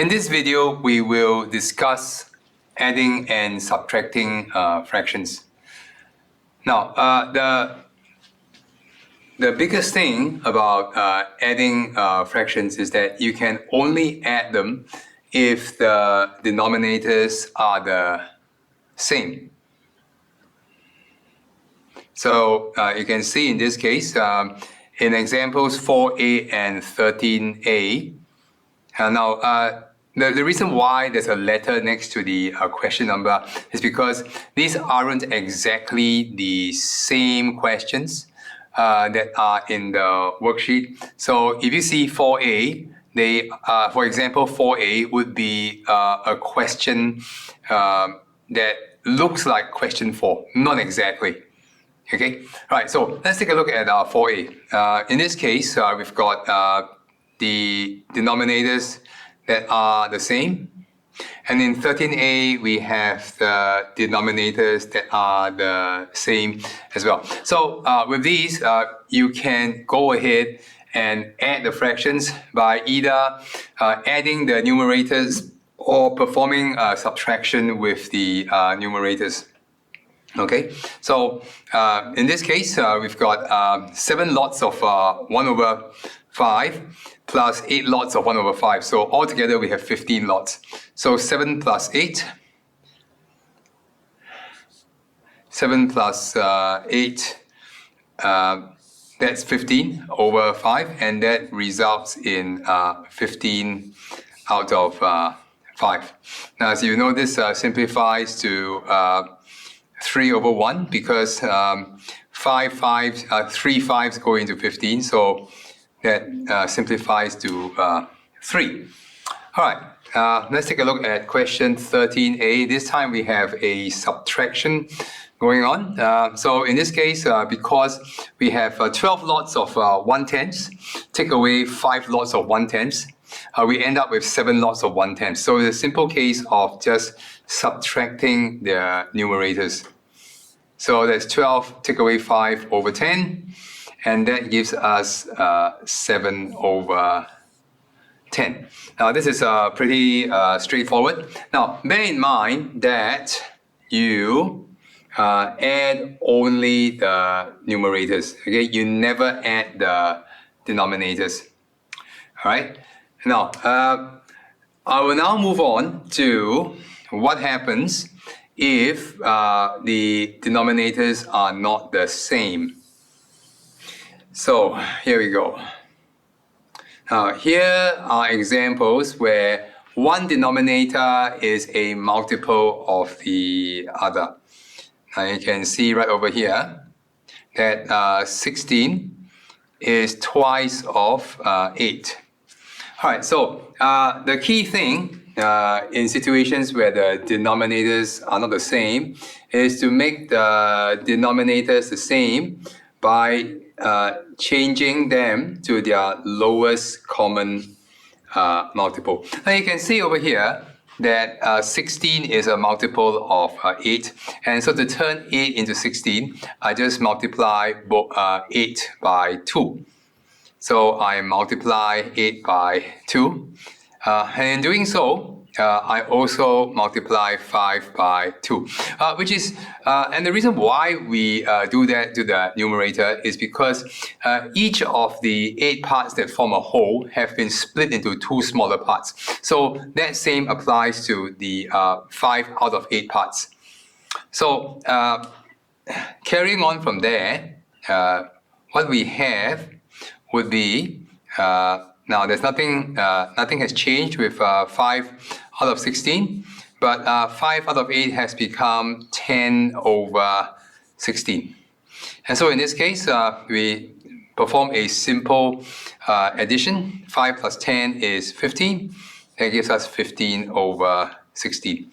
In this video, we will discuss adding and subtracting fractions. Now, the biggest thing about adding fractions is that you can only add them if the denominators are the same. So you can see in this case, in examples 4a and 13a, the reason why there's a letter next to the question number is because these aren't exactly the same questions that are in the worksheet. So if you see 4a, for example, 4a would be a question that looks like question 4, not exactly. Okay, right, so let's take a look at 4a. In this case, we've got the denominators that are the same. And in 13a, we have the denominators that are the same as well. So with these, you can go ahead and add the fractions by either adding the numerators or performing subtraction with the numerators. Okay, so in this case, we've got 7 lots of 1 over 5 plus 8 lots of 1 over 5. So altogether, we have 15 lots. So 7 plus 8, 7 plus 8, that's 15 over 5, and that results in 15 out of 5. Now, as you know, this simplifies to 3 over 1 because 3 5s go into 15, so that simplifies to 3. All right, let's take a look at question 13a. This time we have a subtraction going on. So in this case, because we have 12 lots of 1/10, take away 5 lots of 1/10, we end up with 7 lots of 1/10. So it's a simple case of just subtracting the numerators. So that's 12 take away 5 over 10, and that gives us 7 over 10. Now this is pretty straightforward. Now bear in mind that you add only the numerators. Okay, you never add the denominators. All right. Now I will now move on to what happens if the denominators are not the same. So here we go. Here are examples where one denominator is a multiple of the other. Now you can see right over here that 16 is twice of 8. All right, so the key thing in situations where the denominators are not the same is to make the denominators the same by changing them to their lowest common multiple. Now you can see over here that 16 is a multiple of 8, and so to turn 8 into 16, I just multiply 8 by 2. So I multiply 8 by 2. And in doing so, I also multiply 5 by 2, which is, and the reason why we do that to the numerator is because each of the 8 parts that form a whole have been split into 2 smaller parts. So that same applies to the 5 out of 8 parts. So carrying on from there, what we have would be, now there's nothing has changed with 5 out of 16, but 5 out of 8 has become 10 over 16. And so in this case, we perform a simple addition. 5 plus 10 is 15. That gives us 15 over 16.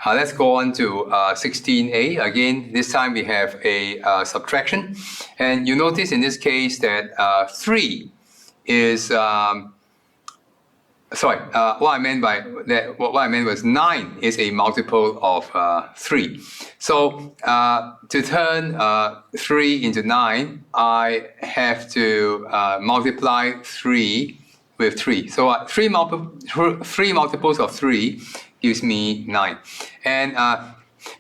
Let's go on to 16a. Again, this time we have a subtraction. And you notice in this case that 3 is, what I meant was 9 is a multiple of 3. So to turn 3 into 9, I have to multiply 3 with 3. So three multiples of 3 gives me 9. And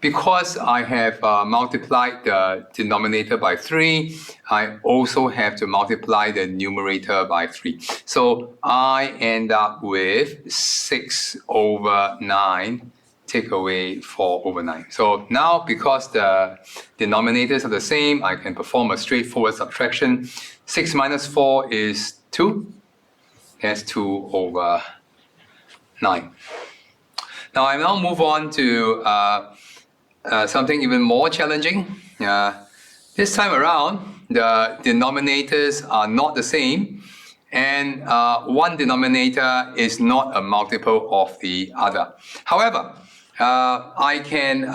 because I have multiplied the denominator by 3, I also have to multiply the numerator by 3. So I end up with 6 over 9, take away 4 over 9. So now, because the denominators are the same, I can perform a straightforward subtraction. 6 minus 4 is 2. That's 2 over 9. Now I now move on to something even more challenging. This time around, the denominators are not the same, and one denominator is not a multiple of the other. However, I can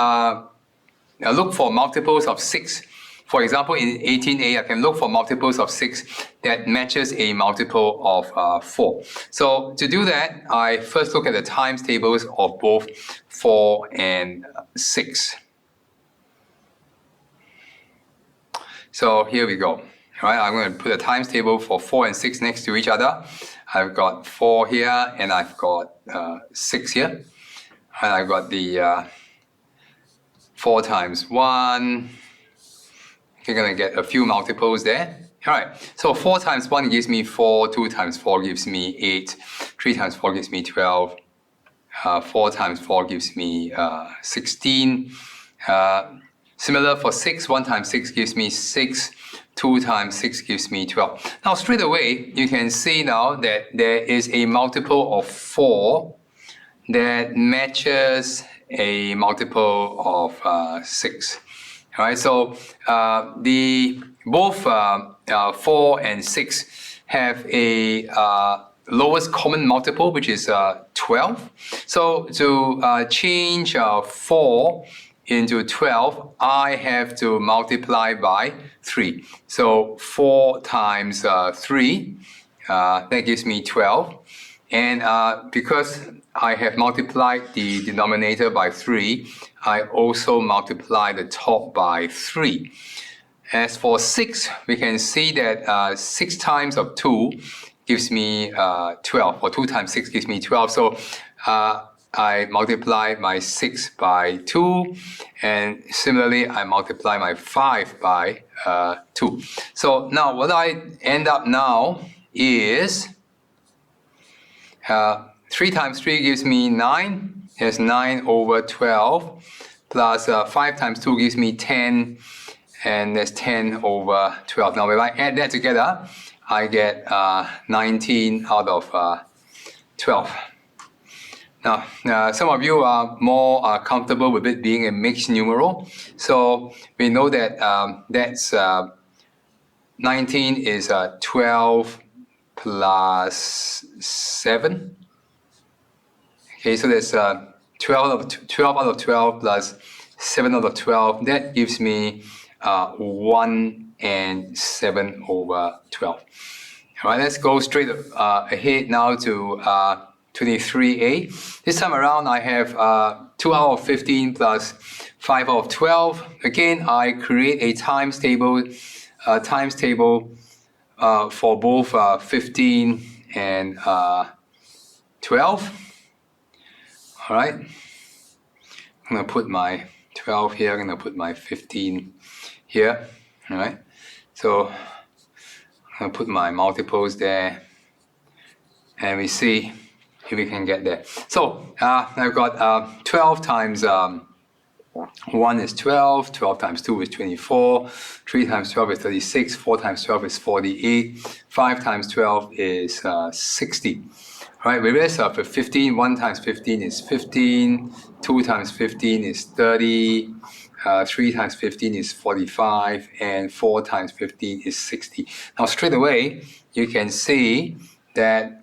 look for multiples of 6. For example, in 18a, I can look for multiples of 6 that matches a multiple of 4. So to do that, I first look at the times tables of both 4 and 6. So here we go. All right, I'm going to put a times table for 4 and 6 next to each other. I've got 4 here, and I've got 6 here. And I've got the 4 times 1. You're going to get a few multiples there. All right, so 4 times 1 gives me 4, 2 times 4 gives me 8, 3 times 4 gives me 12, 4 times 4 gives me 16. Similar for 6, 1 times 6 gives me 6, 2 times 6 gives me 12. Now straight away, you can see now that there is a multiple of 4 that matches a multiple of 6. All right, so both 4 and 6 have a lowest common multiple, which is 12. So to change 4 into 12, I have to multiply by 3. So 4 times 3, that gives me 12. And because I have multiplied the denominator by 3, I also multiply the top by 3. As for 6, we can see that 6 times of 2 gives me 12, or 2 times 6 gives me 12. So I multiply my 6 by 2, and similarly, I multiply my 5 by 2. So now what I end up now is 3 times 3 gives me 9. There's 9 over 12, plus 5 times 2 gives me 10, and there's 10 over 12. Now if I add that together, I get 19 out of 12. Now, some of you are more comfortable with it being a mixed numeral. So we know that that's 19 is 12 plus 7. Okay, so there's 12 out of 12 plus 7 out of 12. That gives me 1 and 7 over 12. All right, let's go straight ahead now to 23a. This time around, I have 2 out of 15 plus 5 out of 12. Again, I create a times table for both 15 and 12. All right, I'm going to put my 12 here, I'm going to put my 15 here. All right, so I'm going to put my multiples there, and we see if we can get there. So I've got 12 times 1 is 12, 12 times 2 is 24, 3 times 12 is 36, 4 times 12 is 48, 5 times 12 is 60. All right, whereas for 15, 1 times 15 is 15, 2 times 15 is 30, 3 times 15 is 45, and 4 times 15 is 60. Now straight away, you can see that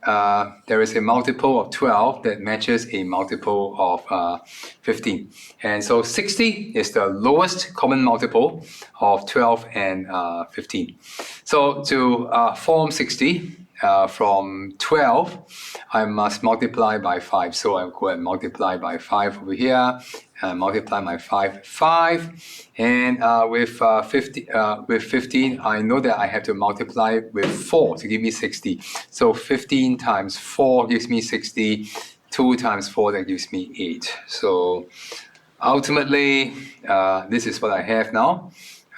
there is a multiple of 12 that matches a multiple of 15. And so 60 is the lowest common multiple of 12 and 15. So to form 60, from 12, I must multiply by 5. So I'll go and multiply by 5 over here, multiply by 5, and with 15, I know that I have to multiply with 4 to give me 60. So 15 times 4 gives me 60, 2 times 4, that gives me 8. So ultimately, this is what I have now.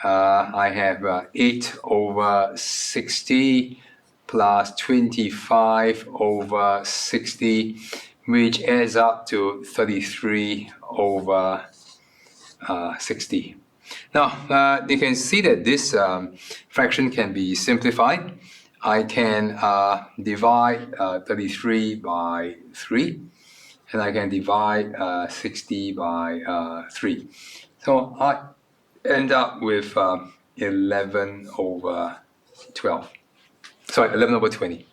I have 8 over 60 plus 25 over 60, which adds up to 33 over 60. Now, you can see that this fraction can be simplified. I can divide 33 by 3, and I can divide 60 by 3. So I end up with 11 over 12. Sorry, 11 over 20.